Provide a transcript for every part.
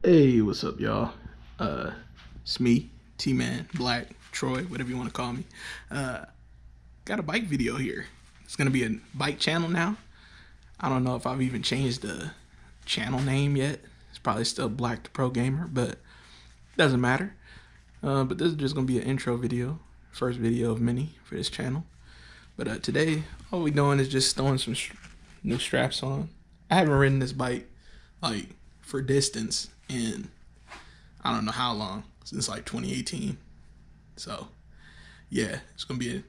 Hey, what's up, y'all? It's me, T-Man, Black, Troy, whatever you want to call me. Got a bike video here. It's gonna be a bike channel now. I don't know if I've even changed the channel name yet. It's probably still Black the Pro Gamer, but doesn't matter. But this is just gonna be an intro video, first video of many for this channel. But today, all we doing is just throwing some new straps on. I haven't ridden this bike like for distance in I don't know how long, since like 2018. So yeah, it's gonna be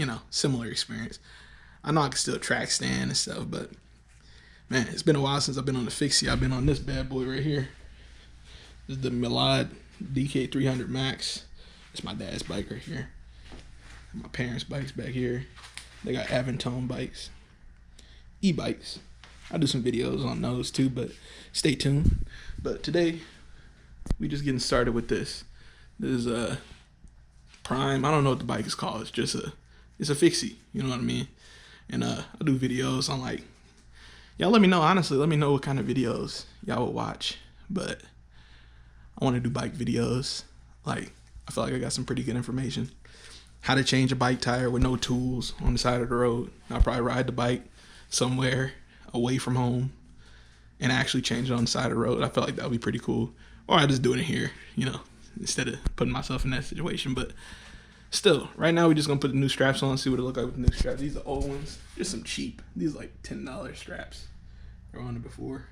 a similar experience. I know I can still track stand and stuff, but man, it's been a while since I've been on the fixie. I've been on this bad boy right here. This is the Milad DK300 Max. It's my dad's bike right here. My parents' bikes back here. They got Aventone bikes, e-bikes. I'll do some videos on those too, but stay tuned. But today, we just getting started with this. This is a Prime. I don't know what the bike is called. It's a fixie. You know what I mean? And I'll do videos on like, y'all let me know, honestly, let me know what kind of videos y'all would watch. But I want to do bike videos. Like, I feel like I got some pretty good information. How to change a bike tire with no tools on the side of the road. I'll probably ride the bike somewhere away from home and actually change it on the side of the road. I feel like that would be pretty cool. Or I just do it in here, instead of putting myself in that situation. But still, right now we're just gonna put the new straps on, see what it look like with the new straps. These are old ones, just some cheap. These are like $10 straps. They're on it before.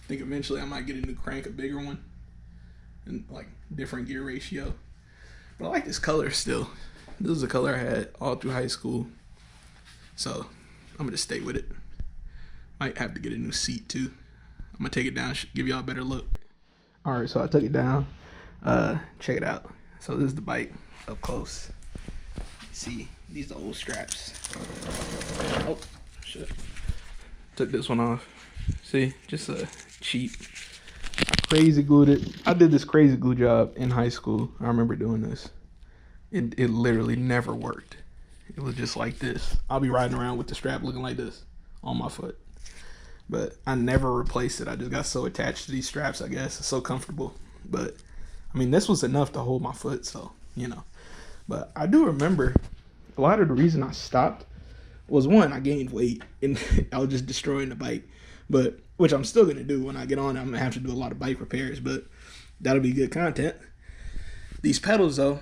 I think eventually I might get a new crank, a bigger one, and like different gear ratio. But I like this color still. This is the color I had all through high school. So I'm gonna stay with it. Might have to get a new seat too. I'm gonna take it down, give y'all a better look. All right, so I took it down. Check it out. So this is the bike up close. See, these are old straps. Oh, shit. Took this one off. See, just a cheap. I crazy glued it. I did this crazy glue job in high school. I remember doing this. It literally never worked. It was just like this. I'll be riding around with the strap looking like this on my foot. But I never replaced it. I just got so attached to these straps, I guess. It's so comfortable. But, I mean, this was enough to hold my foot, so, But I do remember a lot of the reason I stopped was, one, I gained weight, and I was just destroying the bike. But, which I'm still going to do when I get on. I'm going to have to do a lot of bike repairs, but that'll be good content. These pedals, though,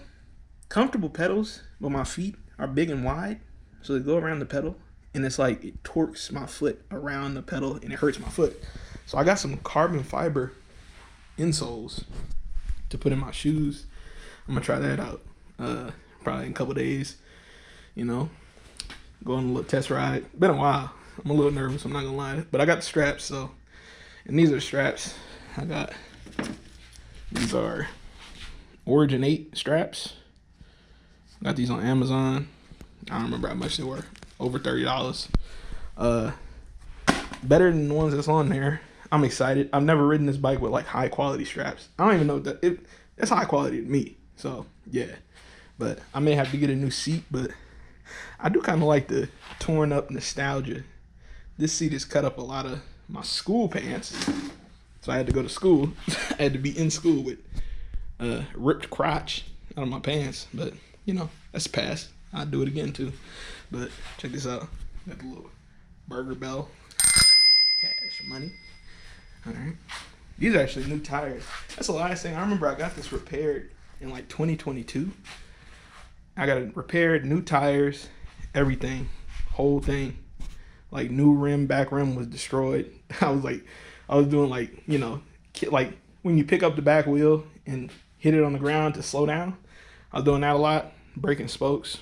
comfortable pedals, but my feet are big and wide, so they go around the pedal. And it's like it torques my foot around the pedal and it hurts my foot. So I got some carbon fiber insoles to put in my shoes. I'm gonna try that out probably in a couple days. Go on a little test ride. Been a while. I'm a little nervous, I'm not gonna lie. But I got the straps, so. And these are the straps I got. These are Origin 8 straps. Got these on Amazon. I don't remember how much they were. Over $30. Better than the ones that's on there. I'm excited. I've never ridden this bike with like high quality straps. I don't even know that's high quality to me. So yeah. But I may have to get a new seat, but I do kind of like the torn up nostalgia. This seat has cut up a lot of my school pants. So I had to go to school. I had to be in school with ripped crotch out of my pants. But that's past. I'd do it again too. But check this out. Got the little burger bell. Cash money. Alright. These are actually new tires. That's the last thing. I remember I got this repaired in like 2022. I got it repaired, new tires, everything. Whole thing. Like new rim, back rim was destroyed. I was doing like when you pick up the back wheel and hit it on the ground to slow down. I was doing that a lot. Breaking spokes.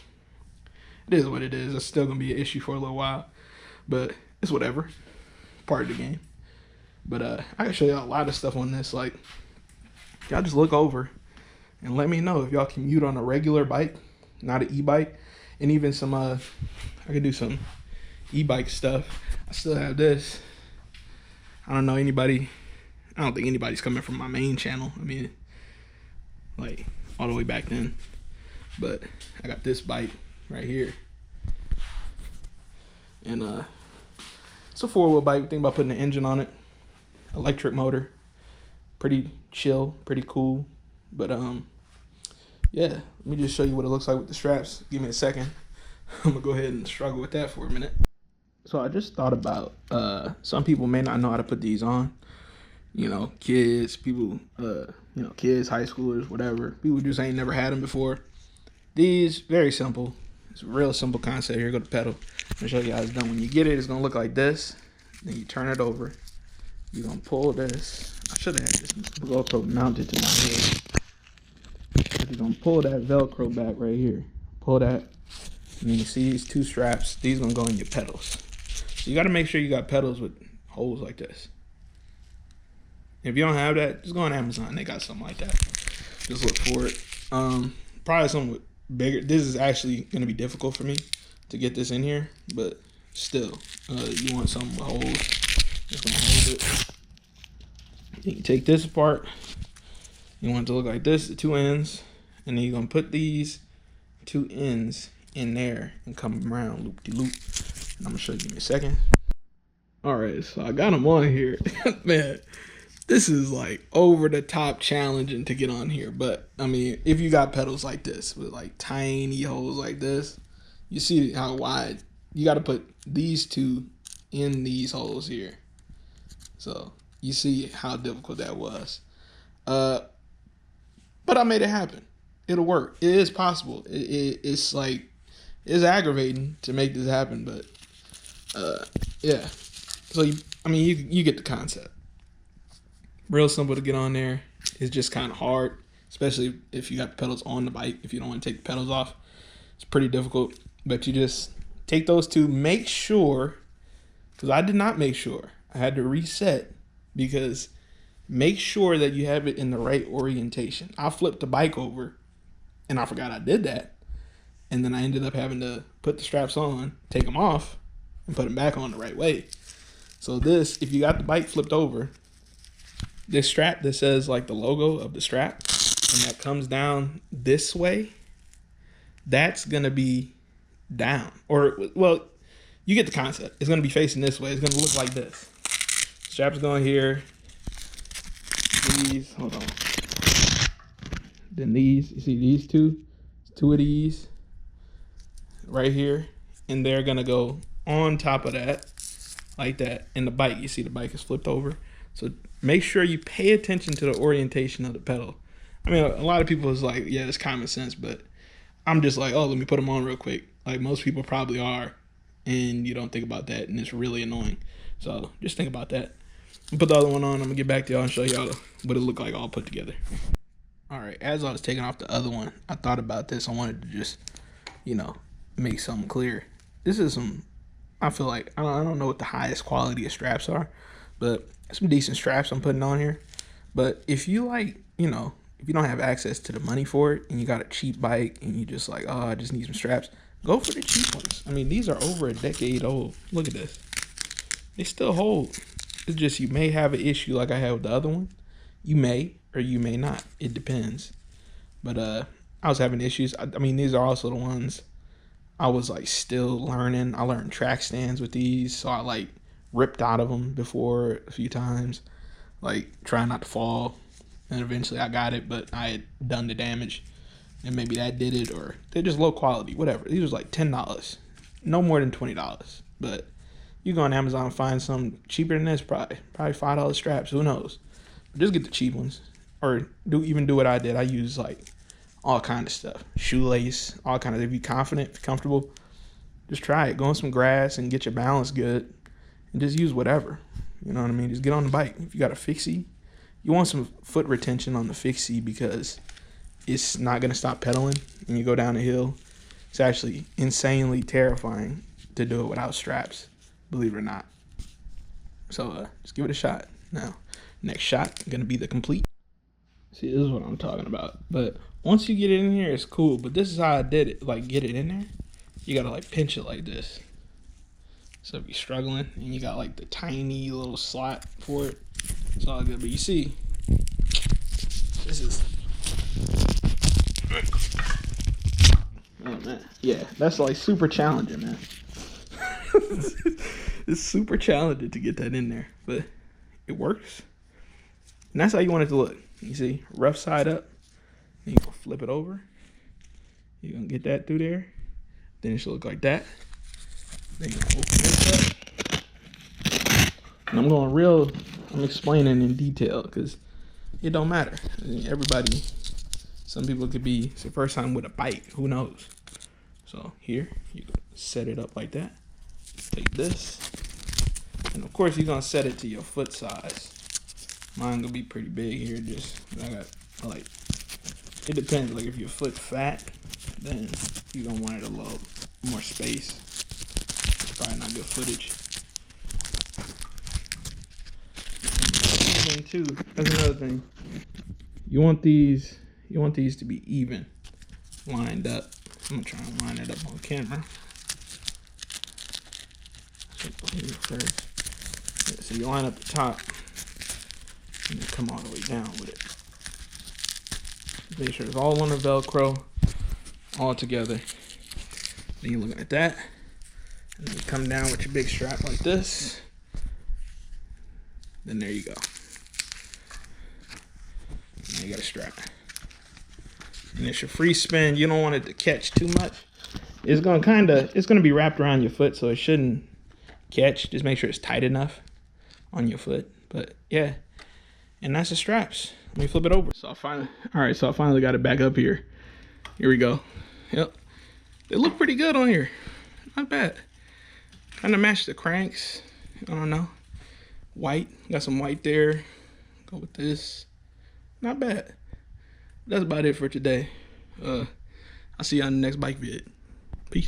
It is what it is. It's still gonna be an issue for a little while, but it's whatever. Part of the game. But I can show y'all a lot of stuff on this. Like, y'all just look over and let me know if y'all commute on a regular bike, not an e-bike, and even some. I could do some e-bike stuff. I still have this. I don't know anybody. I don't think anybody's coming from my main channel. I mean, like all the way back then. But I got this bike right here. And it's a 4-wheel bike. Think about putting an engine on it. Electric motor. pretty chill, pretty cool. But yeah, let me just show you what it looks like with the straps. Give me a second. I'm gonna go ahead and struggle with that for a minute. So I just thought about some people may not know how to put these on. You know, kids, people, kids, high schoolers, whatever. People just ain't never had them before. These, very simple. It's a real simple concept. Here go the pedal. I'm gonna show you how it's done. When you get it, it's gonna look like this. Then you turn it over. You're gonna pull this. I should have had this Velcro mounted to my head. You're gonna pull that Velcro back right here. Pull that. And you see these two straps. These gonna go in your pedals. So you gotta make sure you got pedals with holes like this. If you don't have that, just go on Amazon. They got something like that. Just look for it. Probably something with bigger. This is actually gonna be difficult for me to get this in here, but still, you want something with holes. Just gonna hold it. You can take this apart. You want it to look like this, the two ends, and then you're gonna put these two ends in there and come around loop-de-loop. And I'm gonna show you in a second. All right, so I got them on here. Man, this is like over the top challenging to get on here. But I mean, if you got pedals like this with like tiny holes like this, you see how wide. You got to put these two in these holes here. So you see how difficult that was. But I made it happen. It'll work. It is possible. It's like, it's aggravating to make this happen, but yeah. So you get the concept. Real simple to get on there. It's just kind of hard, especially if you got the pedals on the bike. If you don't want to take the pedals off, it's pretty difficult. But you just take those two. Make sure, because I did not make sure. I had to reset, because make sure that you have it in the right orientation. I flipped the bike over and I forgot I did that. And then I ended up having to put the straps on, take them off, and put them back on the right way. So this, if you got the bike flipped over, this strap that says like the logo of the strap, and that comes down this way, that's gonna be down. Or, well, you get the concept. It's gonna be facing this way. It's gonna look like this. Strap's going here. These, hold on. Then these, you see these two of these right here, and they're gonna go on top of that, like that. And the bike, you see the bike is flipped over. So make sure you pay attention to the orientation of the pedal. I mean, a lot of people is like, yeah, it's common sense, but I'm just like, oh, let me put them on real quick. Like most people probably are, and you don't think about that, and it's really annoying. So just think about that. Put the other one on. I'm gonna get back to y'all and show y'all what it looked like all put together. All right, as I was taking off the other one, I thought about this. I wanted to just, make something clear. This is some, I feel like, I don't know what the highest quality of straps are, but some decent straps I'm putting on here. But if you like, if you don't have access to the money for it and you got a cheap bike and you just like, oh, I just need some straps, go for the cheap ones. I mean, these are over a decade old. Look at this. They still hold. It's just you may have an issue like I had with the other one. You may or you may not. It depends. But I was having issues. I mean, these are also the ones I was like still learning. I learned track stands with these, so I like ripped out of them before a few times, like trying not to fall. And eventually I got it, but I had done the damage, and maybe that did it, or they're just low quality, whatever. These was like $10, no more than $20. But you go on Amazon and find some cheaper than this, probably $5 straps. Who knows? But just get the cheap ones, or do what I did. I use like all kind of stuff, shoelace, all kind of. If you're confident, if you're comfortable, just try it. Go on some grass and get your balance good, and just use whatever. You know what I mean? Just get on the bike. If you got a fixie, you want some foot retention on the fixie, because it's not gonna stop pedaling and you go down a hill. It's actually insanely terrifying to do it without straps, believe it or not. So just give it a shot. Now, next shot gonna be the complete. See, this is what I'm talking about. But once you get it in here, it's cool. But this is how I did it. Like, get it in there, you gotta like pinch it like this. So if you're struggling and you got like the tiny little slot for it, it's all good. But you see, this is, oh man, yeah, that's like super challenging, man. It's super challenging to get that in there, but it works. And that's how you want it to look. You see, rough side up. Then you go flip it over. You're gonna get that through there. Then it should look like that. Then you're gonna open this up. And I'm explaining in detail because it don't matter. I mean, everybody, some people could be, it's their first time with a bike, who knows? So here, you set it up like that. Take this. And of course, you're gonna set it to your foot size. Mine gonna be pretty big here, I got like, it depends, like if your foot fat, then you're gonna want it a little more space. Probably not good footage. Too, that's another thing. You want these to be even, lined up. I'm gonna try and line it up on camera. First. So you line up the top and then come all the way down with it. Make sure it's all on the Velcro, all together. Then you're looking at that, and then you come down with your big strap like this. Then there you go. And you got a strap. And it's your free spin. You don't want it to catch too much. It's gonna be wrapped around your foot, so it shouldn't catch. Just make sure it's tight enough on your foot. But yeah, and that's the straps. Let me flip it over. So I finally got it back up here. Here we go. Yep, they look pretty good on here. Not bad. Kind of match the cranks. I don't know. White, got some white there. Go with this. Not bad. That's about it for today. I'll see you on the next bike vid.